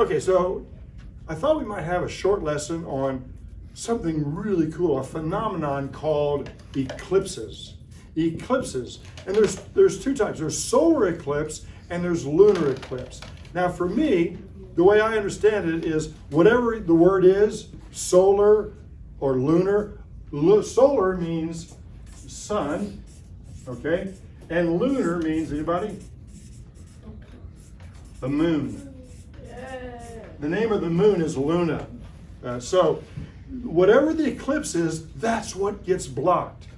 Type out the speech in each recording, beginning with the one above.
Okay, so I thought we might have a short lesson on something really cool, a phenomenon called eclipses. Eclipses, and there's two types. There's solar eclipse and there's lunar eclipse. Now for me, the way I understand it is whatever the word is, solar or lunar, solar means sun, okay? And lunar means, anybody? The moon. The name of the moon is Luna. So whatever the eclipse is, that's what gets blocked.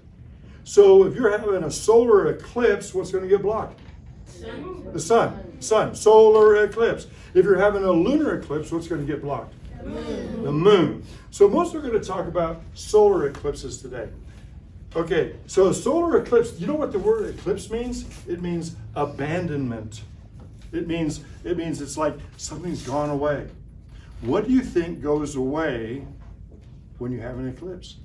So if you're having a solar eclipse, what's going to get blocked? The sun. Solar eclipse. If you're having a lunar eclipse, what's going to get blocked? The moon. So most are going to talk about solar eclipses today. Okay, so a solar eclipse, you know what the word eclipse means? It means abandonment. It means it's like something's gone away. What do you think goes away when you have an eclipse?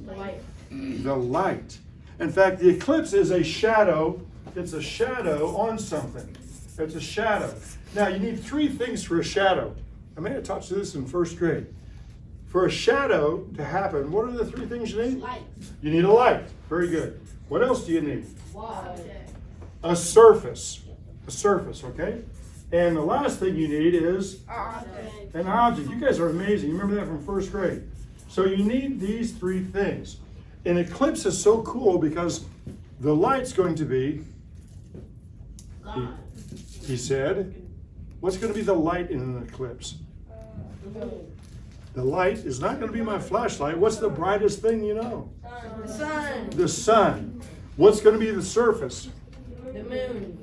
The light. The light. In fact, the eclipse is a shadow. It's a shadow on something. It's a shadow. Now, you need three things for a shadow. I may have taught you this in first grade. For a shadow to happen, what are the three things you need? Light. You need a light. Very good. What else do you need? Water. A surface. A surface, okay? And the last thing you need is an object. You guys are amazing. You remember that from first grade. So you need these three things. An eclipse is so cool because the light's going to be, he said, what's going to be the light in an eclipse? The light is not going to be my flashlight. What's the brightest thing you know? The sun. The sun. What's going to be the surface? The moon.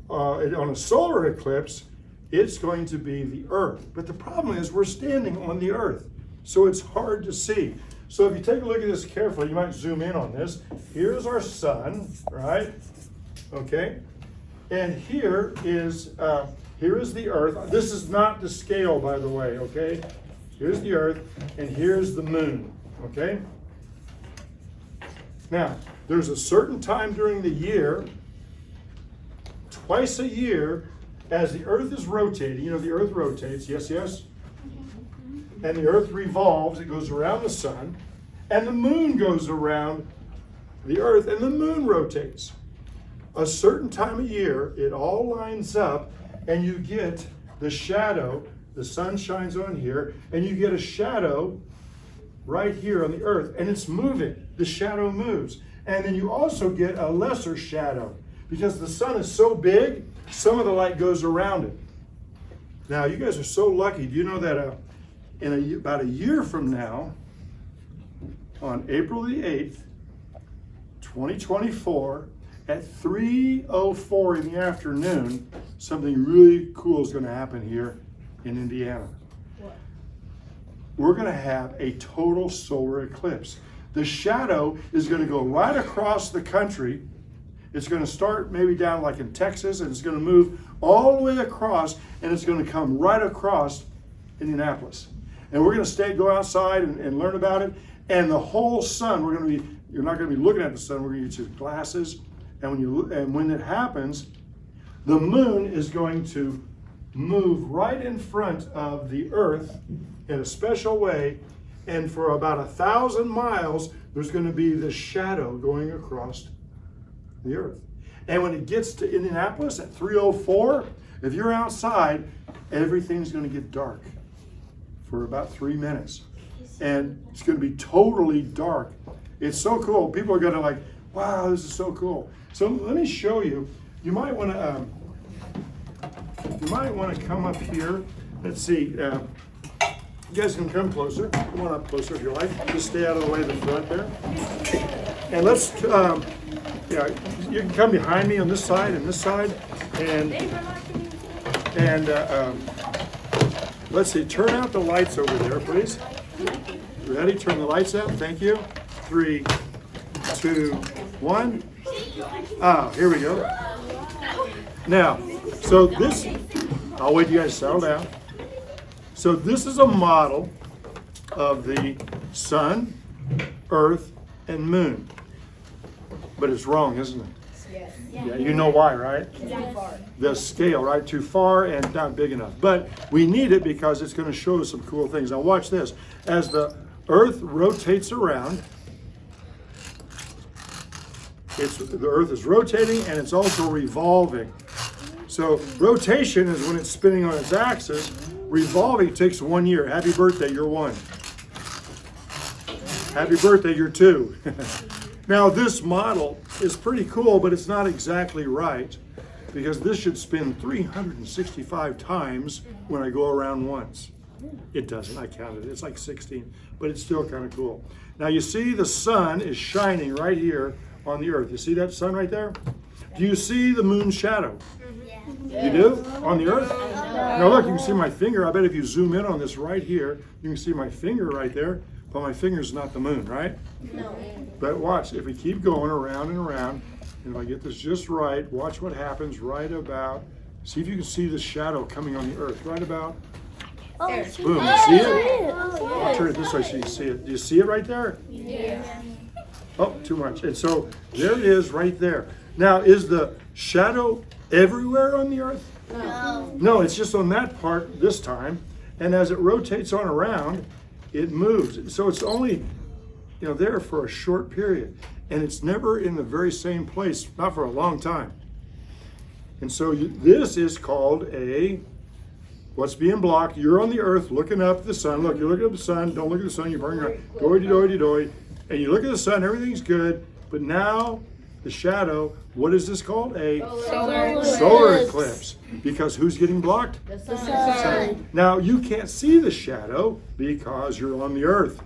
On a solar eclipse, it's going to be the earth. But the problem is we're standing on the earth, so it's hard to see. So if you take a look at this carefully, you might zoom in on this. Here's our sun, right? Okay. And here is the earth. This is not the scale, by the way, okay? Here's the earth, and here's the moon, okay? Now, there's a certain time during the year, twice a year, as the earth is rotating. You know, the earth rotates, yes, yes? And the earth revolves, it goes around the sun, and the moon goes around the earth, and the moon rotates. A certain time of year, it all lines up, and you get the shadow. The sun shines on here, and you get a shadow right here on the earth, and it's moving. The shadow moves. And then you also get a lesser shadow, because the sun is so big, some of the light goes around it. Now, you guys are so lucky. Do you know that about a year from now, on April the 8th, 2024, at 3:04 in the afternoon, something really cool is going to happen here in Indiana. What? We're going to have a total solar eclipse. The shadow is going to go right across the country. It's going to start maybe down like in Texas, and it's going to move all the way across, and it's going to come right across Indianapolis. And we're going to go outside and learn about it. And the whole sun, you're not going to be looking at the sun. We're going to get your glasses. And when it happens, the moon is going to move right in front of the earth in a special way. And for about 1,000 miles, there's going to be this shadow going across the earth. And when it gets to Indianapolis at 3:04, if you're outside, everything's going to get dark for about 3 minutes. And it's going to be totally dark. It's so cool. People are going to like, wow, this is so cool. So let me show you. You might want to come up here. Let's see. You guys can come closer. Come on up closer if you like. Just stay out of the way of the front there. And let's, you can come behind me on this side and this side. And let's see. Turn out the lights over there, please. Ready? Turn the lights out. Thank you. 3, 2, 1. Ah, here we go. Now, so this, I'll wait you guys to settle down. So this is a model of the sun, earth, and moon. But it's wrong, isn't it? Yes. Yeah, you know why, right? Too far. The scale, right? Too far and not big enough. But we need it because it's going to show us some cool things. Now watch this. As the Earth rotates around, the Earth is rotating and it's also revolving. So rotation is when it's spinning on its axis. Revolving takes 1 year. Happy birthday, you're 1. Happy birthday, you're 2. Now this model is pretty cool, but it's not exactly right because this should spin 365 times when I go around once. It doesn't, I counted it, it's like 16, but it's still kind of cool. Now you see the sun is shining right here on the Earth. You see that sun right there? Do you see the moon's shadow? You do? On the Earth? Now look, you can see my finger. I bet if you zoom in on this right here, you can see my finger right there, but my finger's not the moon, right? No. But watch, if we keep going around and around, and if I get this just right, watch what happens right about, see if you can see the shadow coming on the Earth, right about, There. boom, you see it? I'll turn it this way so you can see it. Do you see it right there? Yeah. Oh, too much. And so there it is right there. Now, is the shadow everywhere on the Earth? No. No, it's just on that part this time. And as it rotates on around, it moves. So it's only, there for a short period. And it's never in the very same place, not for a long time. And so this is called what's being blocked. You're on the Earth looking up at the sun. Look, you're looking at the sun. Don't look at the sun. You're burning around. Doy-de-doy-de-doy. And you look at the sun, everything's good. But now, the shadow, what is this called? A solar eclipse. Because who's getting blocked? The sun. Now, you can't see the shadow because you're on the Earth.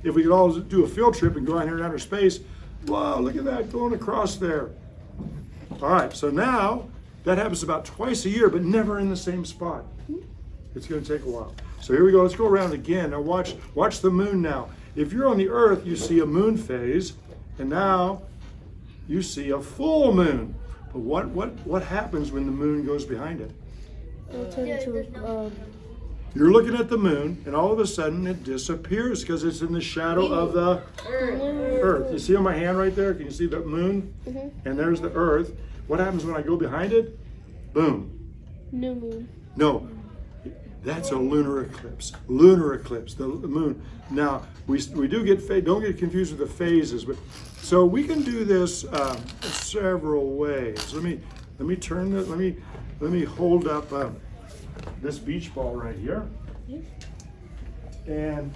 If we could all do a field trip and go out here in outer space, wow, look at that going across there. All right, so now that happens about twice a year, but never in the same spot. It's going to take a while. So here we go. Let's go around again. Now watch the moon now. If you're on the Earth, you see a moon phase, and now you see a full moon. But what happens when the moon goes behind it? It'll turn into You're looking at the moon, and all of a sudden it disappears because it's in the shadow of the Earth. You see on my hand right there? Can you see the moon? And there's the Earth. What happens when I go behind it? Boom. new moon. No, that's a lunar eclipse. Lunar eclipse, the moon. Now we do get don't get confused with the phases, but so we can do this several ways. Let me turn the let me hold up this beach ball right here. And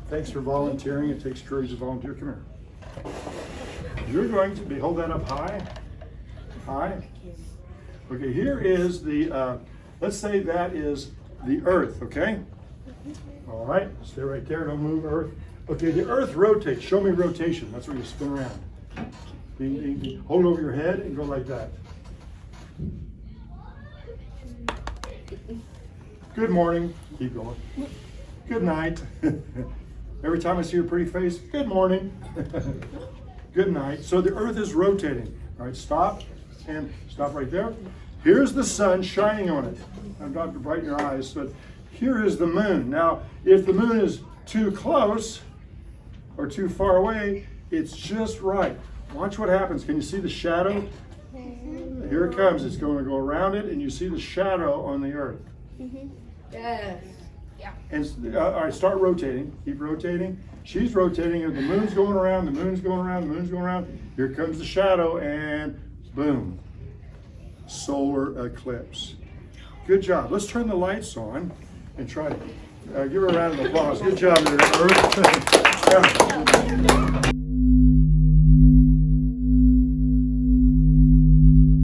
thanks for volunteering. It takes courage to volunteer. Come here. You're going to hold that up high. High. Okay, here is the, let's say that is the Earth, okay? All right, stay right there, don't move, Earth. Okay, the Earth rotates. Show me rotation. That's where you spin around. Ding, ding, ding. Hold it over your head and go like that. Good morning. Keep going. Good night. Every time I see your pretty face, good morning. Good night. So the Earth is rotating. All right, stop and stop right there. Here's the sun shining on it. I'm not to brighten your eyes, but here is the moon. Now, if the moon is too close or too far away, it's just right. Watch what happens. Can you see the shadow? Here it comes. It's going to go around it, and you see the shadow on the Earth. Yes. Yeah. And all right, start rotating. Keep rotating. She's rotating, and the moon's going around, the moon's going around, the moon's going around. Here comes the shadow, and boom. Solar eclipse. Good job. Let's turn the lights on and try to give her a round of applause. Good job, Earth.